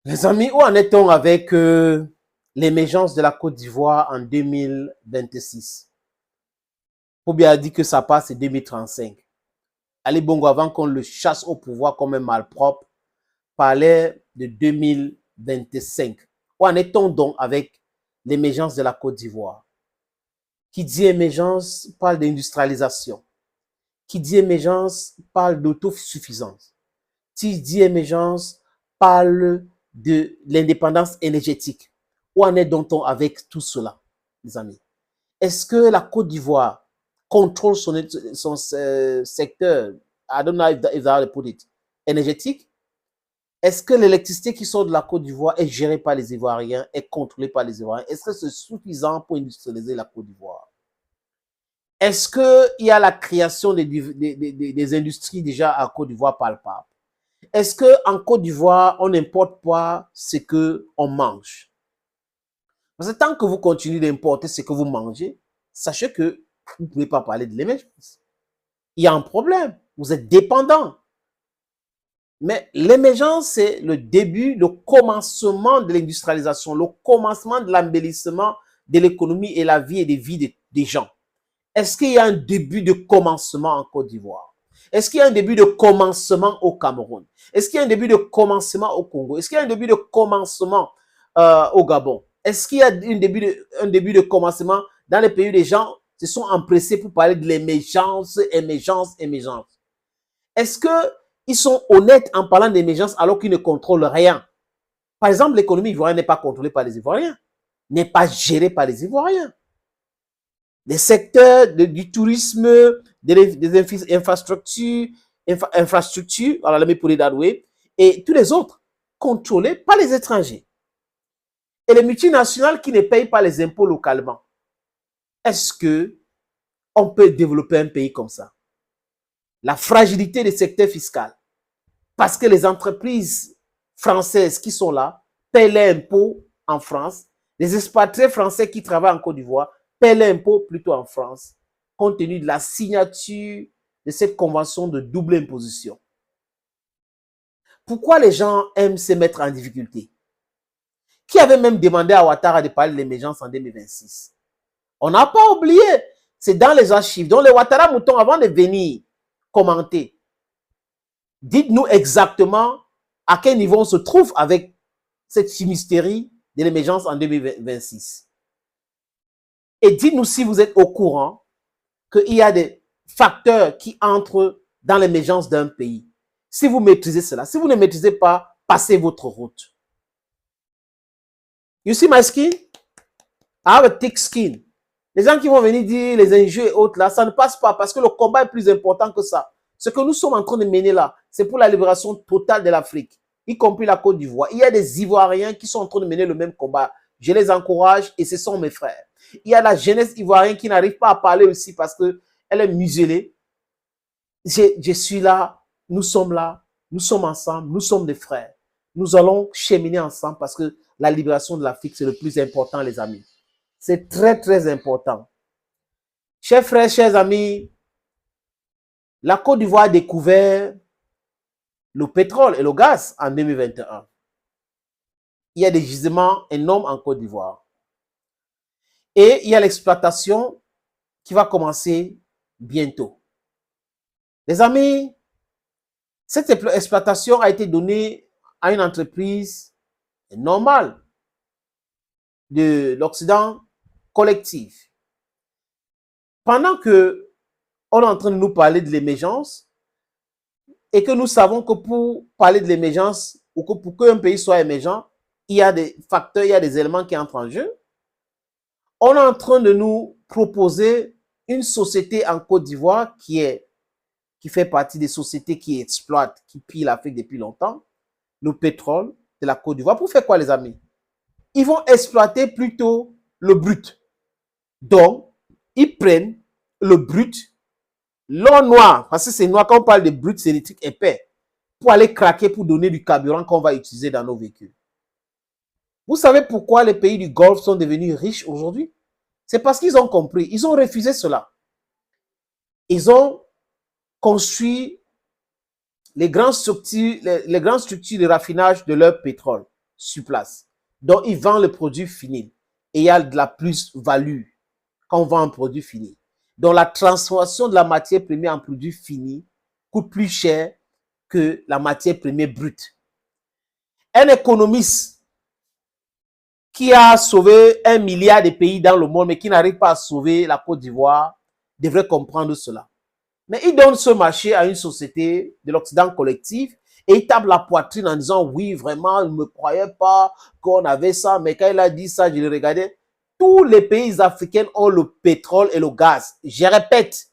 Les amis, où en est-on avec l'émergence de la Côte d'Ivoire en 2026? Pobia a dit que ça passe en 2035. Ali Bongo, avant qu'on le chasse au pouvoir comme un malpropre, parlait de 2025. Où en est-on donc avec l'émergence de la Côte d'Ivoire? Qui dit émergence parle d'industrialisation. Qui dit émergence parle d'autosuffisance. Qui dit émergence parle de l'indépendance énergétique. Où en est donc-on avec tout cela, les amis? Est-ce que la Côte d'Ivoire contrôle son secteur, I don't know if that to put it, énergétique? Est-ce que l'électricité qui sort de la Côte d'Ivoire est gérée par les Ivoiriens, est contrôlée par les Ivoiriens? Est-ce que c'est suffisant pour industrialiser la Côte d'Ivoire? Est-ce qu'il y a la création des industries déjà à Côte d'Ivoire palpable? Est-ce qu'en Côte d'Ivoire, on n'importe pas ce qu'on mange? Parce que tant que vous continuez d'importer ce que vous mangez, sachez que vous ne pouvez pas parler de l'émergence. Il y a un problème. Vous êtes dépendant. Mais l'émergence, c'est le début, le commencement de l'industrialisation, le commencement de l'embellissement de l'économie et la vie et des vies des gens. Est-ce qu'il y a un début de commencement en Côte d'Ivoire? Est-ce qu'il y a un début de commencement au Cameroun? Est-ce qu'il y a un début de commencement au Congo? Est-ce qu'il y a un début de commencement au Gabon? Est-ce qu'il y a un début de commencement dans les pays où les gens se sont empressés pour parler de l'émergence, émergence, émergence? Est-ce qu'ils sont honnêtes en parlant d'émergence alors qu'ils ne contrôlent rien? Par exemple, l'économie ivoirienne n'est pas contrôlée par les Ivoiriens, n'est pas gérée par les Ivoiriens. Les secteurs du tourisme, des infrastructures, alors let me put it that way, et tous les autres, contrôlés par les étrangers. Et les multinationales qui ne payent pas les impôts localement. Est-ce qu'on peut développer un pays comme ça? La fragilité des secteurs fiscaux. Parce que les entreprises françaises qui sont là paient l'impôt en France. Les expatriés français qui travaillent en Côte d'Ivoire paient l'impôt plutôt en France, compte tenu de la signature de cette convention de double imposition. Pourquoi les gens aiment se mettre en difficulté? Qui avait même demandé à Ouattara de parler de l'émergence en 2026? On n'a pas oublié. C'est dans les archives. Donc, les Ouattara Moutons, avant de venir commenter, dites-nous exactement à quel niveau on se trouve avec cette fumisterie de l'émergence en 2026. Et dites-nous si vous êtes au courant qu'il y a des facteurs qui entrent dans l'émergence d'un pays. Si vous maîtrisez cela, si vous ne maîtrisez pas, passez votre route. You see my skin? I have a thick skin. Les gens qui vont venir dire les enjeux et autres là, ça ne passe pas parce que le combat est plus important que ça. Ce que nous sommes en train de mener là, c'est pour la libération totale de l'Afrique, y compris la Côte d'Ivoire. Il y a des Ivoiriens qui sont en train de mener le même combat. Je les encourage et ce sont mes frères. Il y a la jeunesse ivoirienne qui n'arrive pas à parler aussi parce qu'elle est muselée. Je suis là, nous sommes ensemble, nous sommes des frères. Nous allons cheminer ensemble parce que la libération de l'Afrique, c'est le plus important, les amis. C'est très, très important. Chers frères, chers amis, la Côte d'Ivoire a découvert le pétrole et le gaz en 2021. Il y a des gisements énormes en Côte d'Ivoire. Et il y a l'exploitation qui va commencer bientôt. Les amis, cette exploitation a été donnée à une entreprise normale de l'Occident collectif. Pendant que on est en train de nous parler de l'émergence et que nous savons que pour parler de l'émergence ou que pour qu'un pays soit émergent, il y a des facteurs, il y a des éléments qui entrent en jeu. On est en train de nous proposer une société en Côte d'Ivoire qui fait partie des sociétés qui exploitent, qui pillent l'Afrique depuis longtemps, le pétrole de la Côte d'Ivoire. Pour faire quoi, les amis? Ils vont exploiter plutôt le brut. Donc, ils prennent le brut, l'or noir, parce que c'est noir, quand on parle de brut, c'est électrique épais, pour aller craquer, pour donner du carburant qu'on va utiliser dans nos véhicules. Vous savez pourquoi les pays du Golfe sont devenus riches aujourd'hui? C'est parce qu'ils ont compris, ils ont refusé cela. Ils ont construit les grandes structures de raffinage de leur pétrole. sur place. Donc, ils vendent le produit fini. Et il y a de la plus-value quand on vend un produit fini. Donc, la transformation de la matière première en produit fini coûte plus cher que la matière première brute. Un économiste qui a sauvé 1 milliard de pays dans le monde, mais qui n'arrive pas à sauver la Côte d'Ivoire, devrait comprendre cela. Mais il donne ce marché à une société de l'Occident collectif et il tape la poitrine en disant « Oui, vraiment, je ne me croyais pas qu'on avait ça. » Mais quand il a dit ça, je le regardais. Tous les pays africains ont le pétrole et le gaz. Je répète,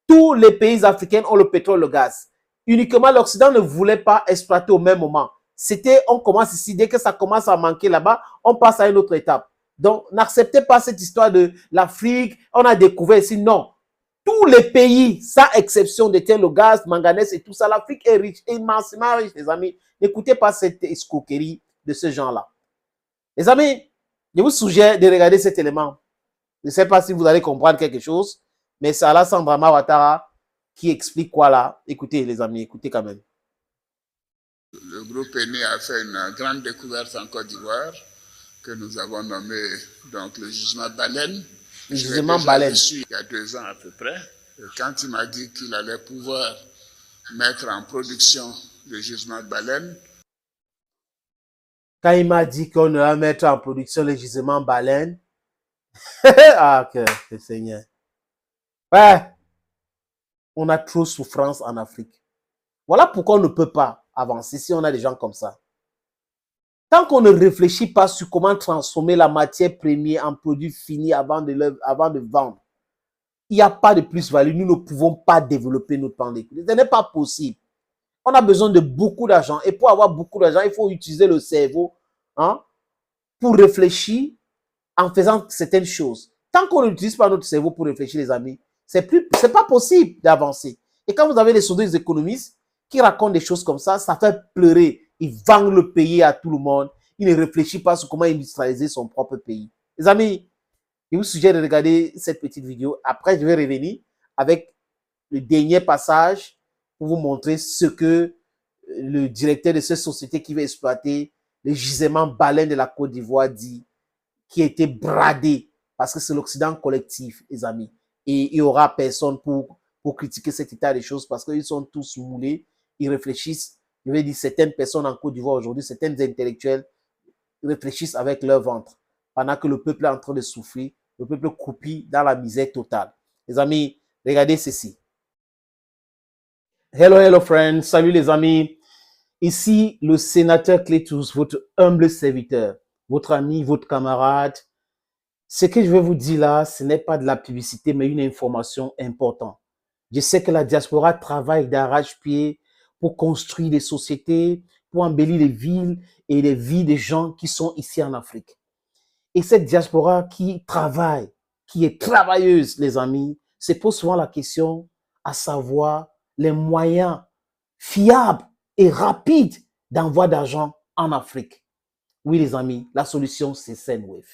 tous les pays africains ont le pétrole et le gaz. Uniquement l'Occident ne voulait pas exploiter au même moment. C'était, on commence ici, dès que ça commence à manquer là-bas, on passe à une autre étape. Donc, n'acceptez pas cette histoire de l'Afrique, on a découvert ici, non. Tous les pays, sans exception, détiennent le gaz, manganèse et tout ça. L'Afrique est riche, immensément riche, les amis. N'écoutez pas cette escroquerie de ce genre-là. Les amis, je vous suggère de regarder cet élément. Je ne sais pas si vous allez comprendre quelque chose, mais c'est Alassane Dramane Ouattara qui explique quoi là. Écoutez, les amis, écoutez quand même. Le groupe ENI a fait une grande découverte en Côte d'Ivoire que nous avons nommé donc le gisement Baleine. Le gisement Baleine. Il y a 2 ans à peu près. Et quand il m'a dit qu'il allait pouvoir mettre en production le gisement Baleine. Quand il m'a dit qu'on allait mettre en production le gisement Baleine. Ah, que le Seigneur. Ouais. On a trop de souffrance en Afrique. Voilà pourquoi on ne peut pas avancer si on a des gens comme ça. Tant qu'on ne réfléchit pas sur comment transformer la matière première en produit fini avant de vendre, il n'y a pas de plus-value. Nous ne pouvons pas développer notre plan d'économie. Ce n'est pas possible. On a besoin de beaucoup d'argent. Et pour avoir beaucoup d'argent, il faut utiliser le cerveau pour réfléchir en faisant certaines choses. Tant qu'on n'utilise pas notre cerveau pour réfléchir, les amis, c'est pas possible d'avancer. Et quand vous avez des économistes qui racontent des choses comme ça fait pleurer. Ils vendent le pays à tout le monde. Ils ne réfléchissent pas sur comment industrialiser son propre pays. Les amis, je vous suggère de regarder cette petite vidéo. Après, je vais revenir avec le dernier passage pour vous montrer ce que le directeur de cette société qui va exploiter le gisement Baleine de la Côte d'Ivoire dit, qui a été bradé parce que c'est l'Occident collectif, les amis. Et il n'y aura personne pour critiquer cet état des choses parce qu'ils sont tous moulés. Ils réfléchissent. Je vais dire, certaines personnes en Côte d'Ivoire aujourd'hui, certaines intellectuels réfléchissent avec leur ventre pendant que le peuple est en train de souffrir, le peuple croupit dans la misère totale. Les amis, regardez ceci. Hello friends, salut les amis. Ici, le sénateur Clétus, votre humble serviteur, votre ami, votre camarade. Ce que je vais vous dire là, ce n'est pas de la publicité, mais une information importante. Je sais que la diaspora travaille d'arrache-pied pour construire des sociétés, pour embellir les villes et les vies des gens qui sont ici en Afrique. Et cette diaspora qui travaille, qui est travailleuse, les amis, se pose souvent la question à savoir les moyens fiables et rapides d'envoi d'argent en Afrique. Oui, les amis, la solution, c'est Sendwave.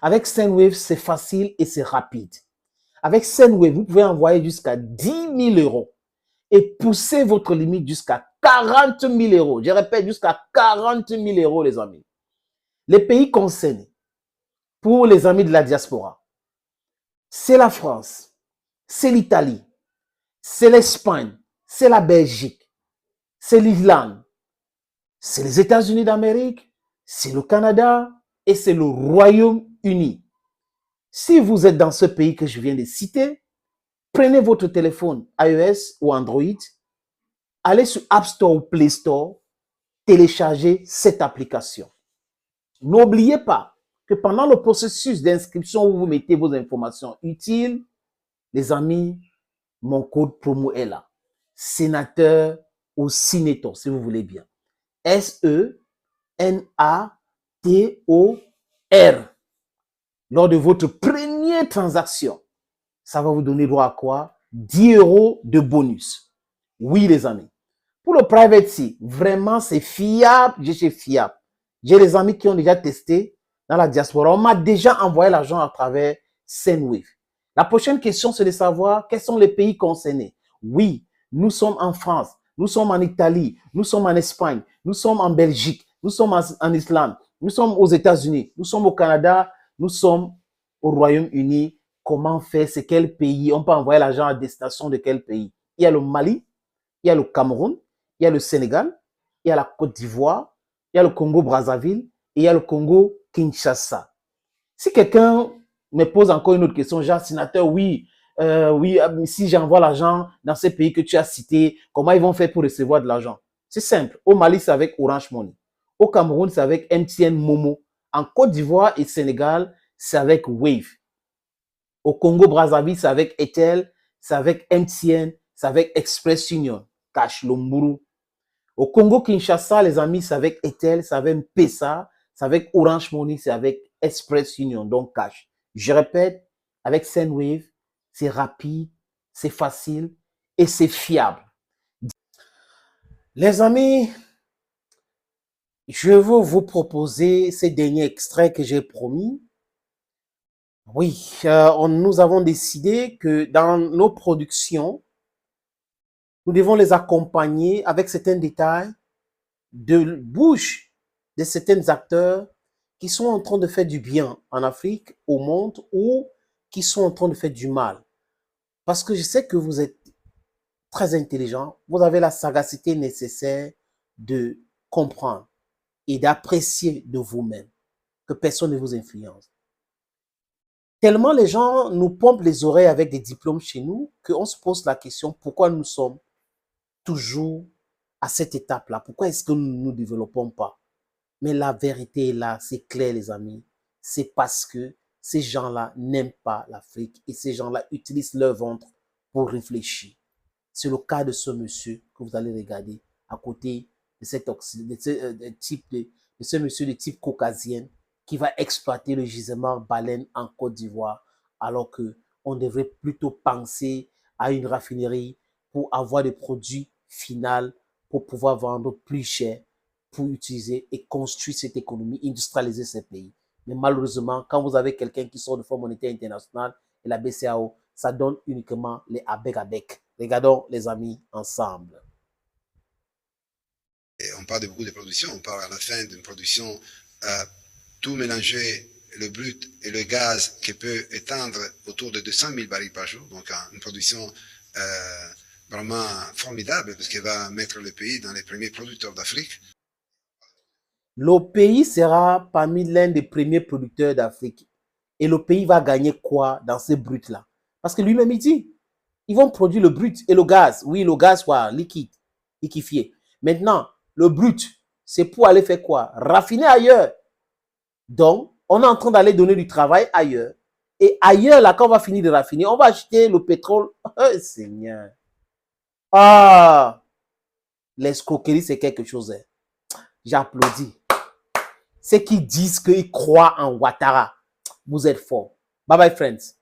Avec Sendwave, c'est facile et c'est rapide. Avec Sendwave, vous pouvez envoyer jusqu'à 10 000 euros et pousser votre limite jusqu'à 40 000 euros. Je répète, jusqu'à 40 000 euros, les amis. Les pays concernés, pour les amis de la diaspora, c'est la France, c'est l'Italie, c'est l'Espagne, c'est la Belgique, c'est l'Irlande, c'est les États-Unis d'Amérique, c'est le Canada et c'est le Royaume-Uni. Si vous êtes dans ce pays que je viens de citer, prenez votre téléphone iOS ou Android, allez sur App Store ou Play Store, téléchargez cette application. N'oubliez pas que pendant le processus d'inscription où vous mettez vos informations utiles, les amis, mon code promo est là. Sénateur ou Sinétor, si vous voulez bien. S-E-N-A-T-O-R. Lors de votre première transaction, ça va vous donner droit à quoi? 10 euros de bonus. Oui, les amis. Pour le private key, vraiment, c'est fiable. Je suis fiable. J'ai des amis qui ont déjà testé dans la diaspora. On m'a déjà envoyé l'argent à travers Sendwave. La prochaine question, c'est de savoir quels sont les pays concernés. Oui, nous sommes en France, nous sommes en Italie, nous sommes en Espagne, nous sommes en Belgique, nous sommes en Islande, nous sommes aux États-Unis, nous sommes au Canada, nous sommes au Royaume-Uni. Comment faire? C'est quel pays? On peut envoyer l'argent à destination de quel pays? Il y a le Mali, il y a le Cameroun, il y a le Sénégal, il y a la Côte d'Ivoire, il y a le Congo-Brazzaville et il y a le Congo-Kinshasa. Si quelqu'un me pose encore une autre question, genre, sénateur, oui, si j'envoie l'argent dans ces pays que tu as cités, comment ils vont faire pour recevoir de l'argent? C'est simple. Au Mali, c'est avec Orange Money. Au Cameroun, c'est avec MTN Momo. En Côte d'Ivoire et Sénégal, c'est avec Wave. Au Congo-Brazzaville, c'est avec Etel, c'est avec MTN, c'est avec Express Union, Cash Lomburu. Au Congo-Kinshasa, les amis, c'est avec Etel, c'est avec M-Pesa, c'est avec Orange Money, c'est avec Express Union, donc Cash. Je répète, avec Sendwave, c'est rapide, c'est facile et c'est fiable. Les amis, je veux vous proposer ces derniers extraits que j'ai promis. Oui, nous avons décidé que dans nos productions, nous devons les accompagner avec certains détails de bouche de certains acteurs qui sont en train de faire du bien en Afrique, au monde, ou qui sont en train de faire du mal. Parce que je sais que vous êtes très intelligent, vous avez la sagacité nécessaire de comprendre et d'apprécier de vous-même, que personne ne vous influence. Tellement les gens nous pompent les oreilles avec des diplômes chez nous qu'on se pose la question pourquoi nous sommes toujours à cette étape-là. Pourquoi est-ce que nous ne développons pas? Mais la vérité est là, c'est clair les amis. C'est parce que ces gens-là n'aiment pas l'Afrique et ces gens-là utilisent leur ventre pour réfléchir. C'est le cas de ce monsieur que vous allez regarder à côté de ce monsieur de type caucasien qui va exploiter le gisement baleine en Côte d'Ivoire, alors qu'on devrait plutôt penser à une raffinerie pour avoir des produits finaux pour pouvoir vendre plus cher, pour utiliser et construire cette économie, industrialiser ces pays. Mais malheureusement, quand vous avez quelqu'un qui sort de Fonds monétaire international et la BCAO, ça donne uniquement les abec-abec. Regardons les amis ensemble. Et on parle de beaucoup de production, on parle à la fin d'une production tout mélanger, le brut et le gaz qui peut éteindre autour de 200 000 barils par jour, donc une production vraiment formidable parce qu'elle va mettre le pays dans les premiers producteurs d'Afrique. Le pays sera parmi l'un des premiers producteurs d'Afrique. Et le pays va gagner quoi dans ces bruts-là? Parce que lui-même, il dit, ils vont produire le brut et le gaz. Oui, le gaz, quoi, liquide, liquéfié. Maintenant, le brut, c'est pour aller faire quoi? Raffiner ailleurs. Donc, on est en train d'aller donner du travail ailleurs. Et ailleurs, là, quand on va finir de raffiner, on va acheter le pétrole. Oh, Seigneur. Ah! L'escroquerie, c'est quelque chose. Hein. J'applaudis. Ceux qui disent qu'ils croient en Ouattara, vous êtes forts. Bye bye, friends.